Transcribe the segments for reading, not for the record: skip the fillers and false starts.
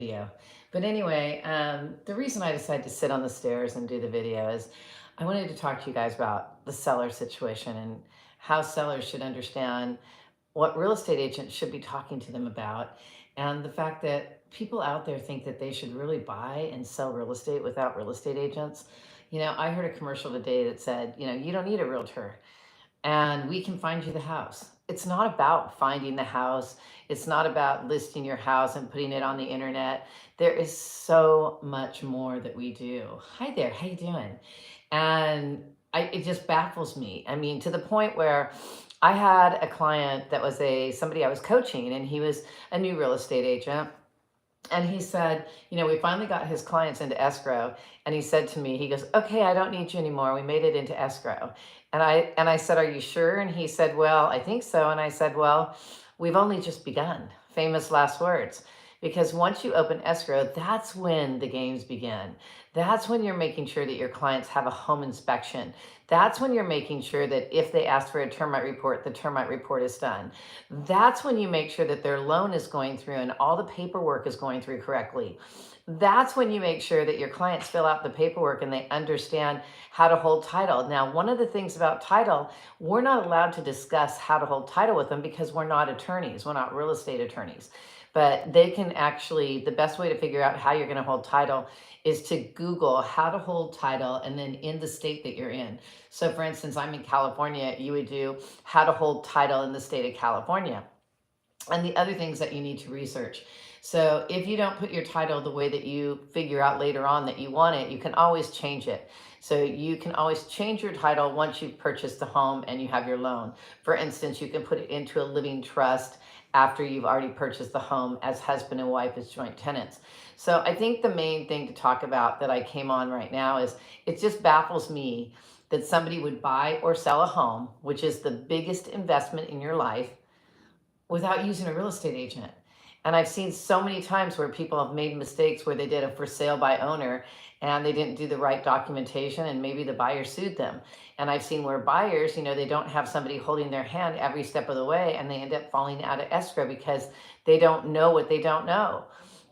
video. But anyway, the reason I decided to sit on the stairs and do the video is I wanted to talk to you guys about the seller situation and how sellers should understand what real estate agents should be talking to them about, and the fact that people out there think that they should really buy and sell real estate without real estate agents. I heard a commercial today that said, you don't need a realtor and we can find you the house. It's not about finding the house. It's not about listing your house and putting it on the internet. There is so much more that we do. Hi there, how you doing? And it just baffles me. I mean, to the point where I had a client that was somebody I was coaching, and he was a new real estate agent. And he said, we finally got his clients into escrow. And he said to me, he goes, okay, I don't need you anymore. We made it into escrow. And I said, are you sure? And he said, well, I think so. And I said, well, we've only just begun. Famous last words. Because once you open escrow, that's when the games begin. That's when you're making sure that your clients have a home inspection. That's when you're making sure that if they ask for a termite report, the termite report is done. That's when you make sure that their loan is going through and all the paperwork is going through correctly. That's when you make sure that your clients fill out the paperwork and they understand how to hold title. Now, one of the things about title, we're not allowed to discuss how to hold title with them because we're not attorneys. We're not real estate attorneys. But they can actually, the best way to figure out how you're going to hold title is to Google how to hold title and then in the state that you're in. So for instance, I'm in California, you would do how to hold title in the state of California. And the other things that you need to research. So if you don't put your title the way that you figure out later on that you want it, you can always change it. So you can always change your title once you've purchased the home and you have your loan. For instance, you can put it into a living trust after you've already purchased the home as husband and wife as joint tenants. So I think the main thing to talk about that I came on right now is it just baffles me that somebody would buy or sell a home, which is the biggest investment in your life, without using a real estate agent. And I've seen so many times where people have made mistakes where they did a for sale by owner and they didn't do the right documentation and maybe the buyer sued them. And I've seen where buyers, they don't have somebody holding their hand every step of the way and they end up falling out of escrow because they don't know what they don't know.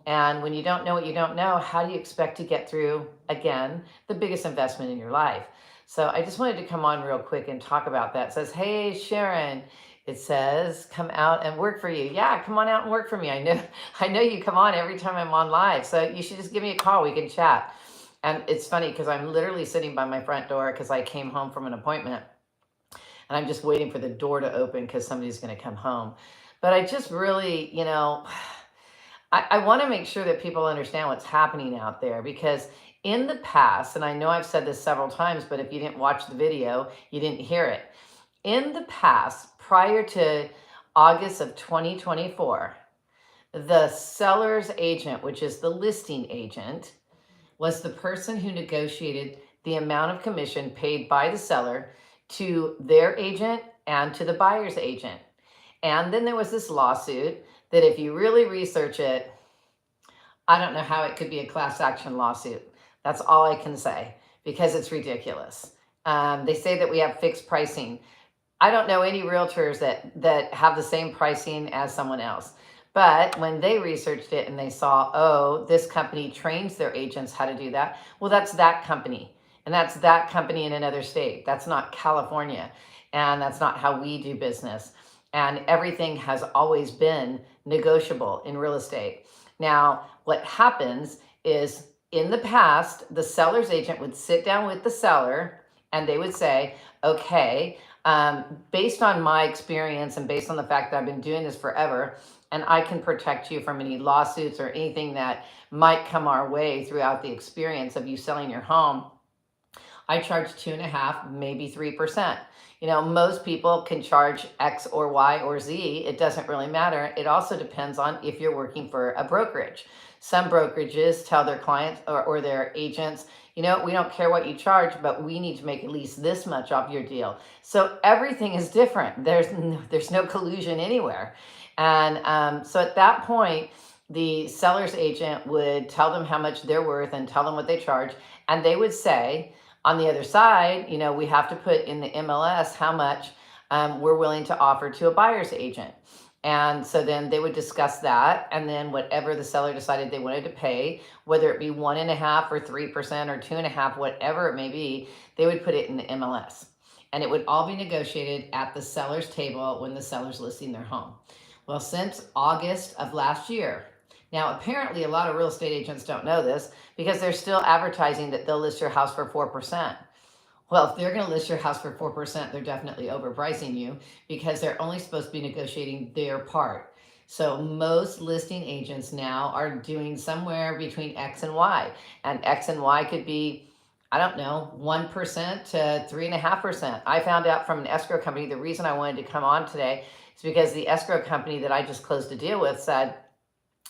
And when you don't know what you don't know, how do you expect to get through, again, the biggest investment in your life? So I just wanted to come on real quick and talk about that. It says, hey, Sharon, it says, come out and work for you. Yeah, come on out and work for me. I know you come on every time I'm on live. So you should just give me a call. We can chat. And it's funny because I'm literally sitting by my front door because I came home from an appointment and I'm just waiting for the door to open because somebody's going to come home. But I just really, I want to make sure that people understand what's happening out there, because in the past, and I know I've said this several times, but if you didn't watch the video, you didn't hear it. In the past, prior to August of 2024, the seller's agent, which is the listing agent, was the person who negotiated the amount of commission paid by the seller to their agent and to the buyer's agent. And then there was this lawsuit that if you really research it, I don't know how it could be a class action lawsuit. That's all I can say, because it's ridiculous. They say that we have fixed pricing. I don't know any realtors that have the same pricing as someone else. But when they researched it and they saw, oh, this company trains their agents how to do that, well, that's that company. And that's that company in another state. That's not California. And that's not how we do business. And everything has always been negotiable in real estate. Now, what happens is in the past, the seller's agent would sit down with the seller and they would say, okay, based on my experience and based on the fact that I've been doing this forever, and I can protect you from any lawsuits or anything that might come our way throughout the experience of you selling your home, I charge 2.5%, maybe 3%. Most people can charge X or Y or Z. It doesn't really matter. It also depends on if you're working for a brokerage. Some brokerages tell their clients or their agents, we don't care what you charge, but we need to make at least this much off your deal. So everything is different. There's no collusion anywhere. And so at that point, the seller's agent would tell them how much they're worth and tell them what they charge. And they would say, on the other side, we have to put in the MLS how much we're willing to offer to a buyer's agent. And so then they would discuss that. And then whatever the seller decided they wanted to pay, whether it be 1.5% or 3% or 2.5%, whatever it may be, they would put it in the MLS. And it would all be negotiated at the seller's table when the seller's listing their home. Well, since August of last year, now apparently a lot of real estate agents don't know this because they're still advertising that they'll list your house for 4%. Well, if they're going to list your house for 4%, they're definitely overpricing you because they're only supposed to be negotiating their part. So most listing agents now are doing somewhere between X and Y. And X and Y could be, I don't know, 1% to 3.5%. I found out from an escrow company, the reason I wanted to come on today is because the escrow company that I just closed a deal with said,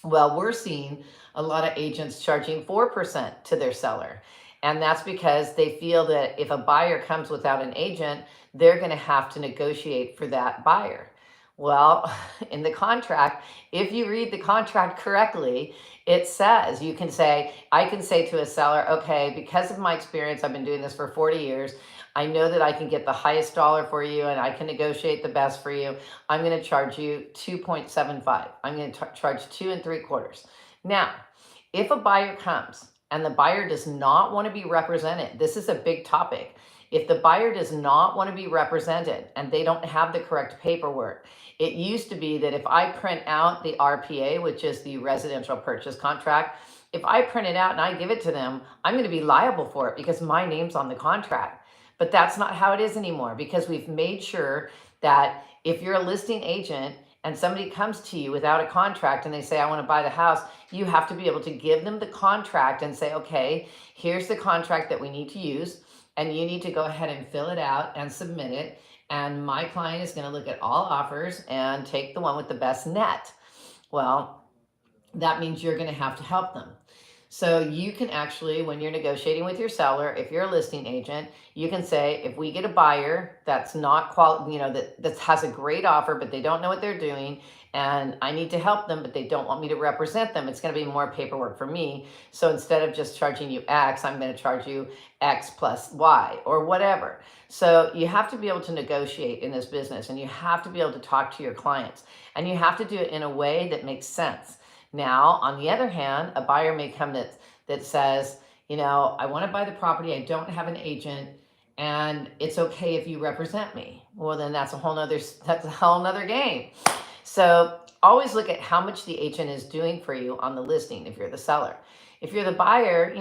well, we're seeing a lot of agents charging 4% to their seller. And that's because they feel that if a buyer comes without an agent, they're going to have to negotiate for that buyer. Well, in the contract, if you read the contract correctly, it says you can say, I can say to a seller, okay, because of my experience, I've been doing this for 40 years. I know that I can get the highest dollar for you and I can negotiate the best for you. I'm going to charge you 2.75. I'm going to charge 2.75. Now, if a buyer comes and the buyer does not want to be represented, this is a big topic. If the buyer does not want to be represented and they don't have the correct paperwork, it used to be that if I print out the RPA, which is the residential purchase contract, if I print it out and I give it to them, I'm going to be liable for it because my name's on the contract. But that's not how it is anymore because we've made sure that if you're a listing agent and somebody comes to you without a contract and they say, I want to buy the house, you have to be able to give them the contract and say, okay, here's the contract that we need to use. And you need to go ahead and fill it out and submit it. And my client is going to look at all offers and take the one with the best net. Well, that means you're going to have to help them. So you can actually, when you're negotiating with your seller, if you're a listing agent, you can say, if we get a buyer that's not that has a great offer, but they don't know what they're doing, and I need to help them, but they don't want me to represent them, it's going to be more paperwork for me. So instead of just charging you X, I'm going to charge you X plus Y or whatever. So you have to be able to negotiate in this business, and you have to be able to talk to your clients, and you have to do it in a way that makes sense. Now, on the other hand, a buyer may come that says, I want to buy the property. I don't have an agent and it's okay if you represent me. Well, then that's a whole nother game. So always look at how much the agent is doing for you on the listing if you're the seller. If you're the buyer,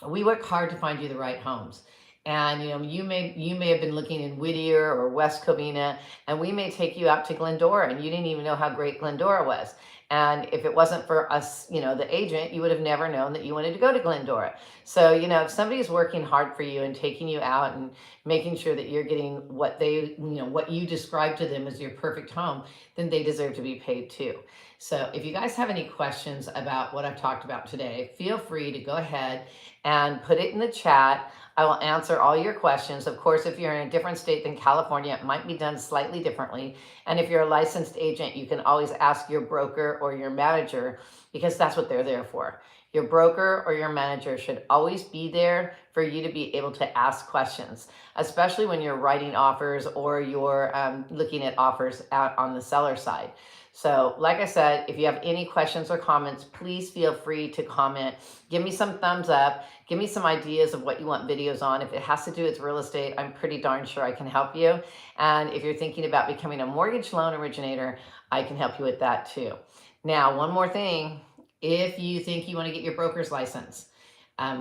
we work hard to find you the right homes. And you may have been looking in Whittier or West Covina, and we may take you out to Glendora, and you didn't even know how great Glendora was. And if it wasn't for us, the agent, you would have never known that you wanted to go to Glendora. So, if somebody's working hard for you and taking you out and making sure that you're getting what what you describe to them as your perfect home, then they deserve to be paid too. So if you guys have any questions about what I've talked about today, feel free to go ahead and put it in the chat. I will answer all your questions. Of course, if you're in a different state than California, it might be done slightly differently. And if you're a licensed agent, you can always ask your broker or your manager because that's what they're there for. Your broker or your manager should always be there for you to be able to ask questions, especially when you're writing offers or you're looking at offers out on the seller side. So like I said, if you have any questions or comments, please feel free to comment. Give me some thumbs up. Give me some ideas of what you want videos on. If it has to do with real estate, I'm pretty darn sure I can help you. And if you're thinking about becoming a mortgage loan originator, I can help you with that too. Now, one more thing. If you think you want to get your broker's license,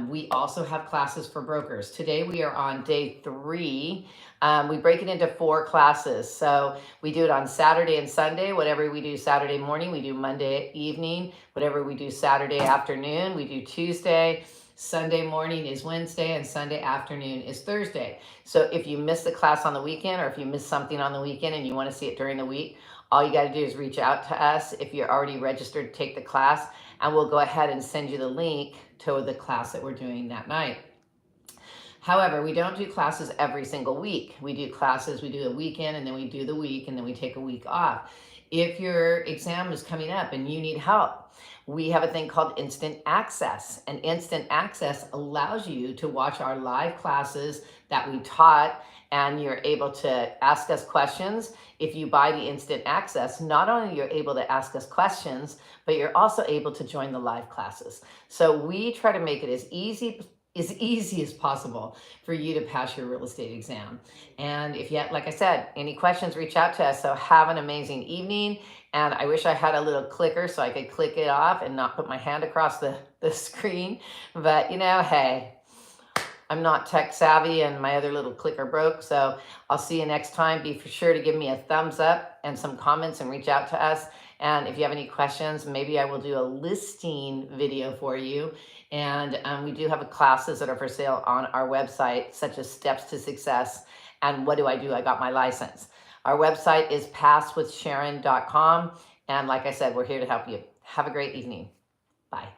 we also have classes for brokers. Today we are on day 3. We break it into 4 classes. So we do it on Saturday and Sunday. Whatever we do Saturday morning, we do Monday evening. Whatever we do Saturday afternoon, we do Tuesday. Sunday morning is Wednesday, and Sunday afternoon is Thursday. So if you miss the class on the weekend, or if you miss something on the weekend and you want to see it during the week, all you got to do is reach out to us if you're already registered to take the class, and we'll go ahead and send you the link to the class that we're doing that night. However, we don't do classes every single week. We do classes, we do a weekend, and then we do the week, and then we take a week off. If your exam is coming up and you need help, we have a thing called instant access. And instant access allows you to watch our live classes that we taught, and you're able to ask us questions. If you buy the instant access, not only you're able to ask us questions, but you're also able to join the live classes. So we try to make it as easy as possible for you to pass your real estate exam. And if you have, like I said, any questions, reach out to us. So have an amazing evening. And I wish I had a little clicker so I could click it off and not put my hand across the screen. But hey, I'm not tech savvy and my other little clicker broke. So I'll see you next time. Be for sure to give me a thumbs up and some comments and reach out to us. And if you have any questions, maybe I will do a listing video for you. And we do have classes that are for sale on our website, such as Steps to Success and What Do? I Got My License. Our website is passwithsharon.com. And like I said, we're here to help you. Have a great evening. Bye.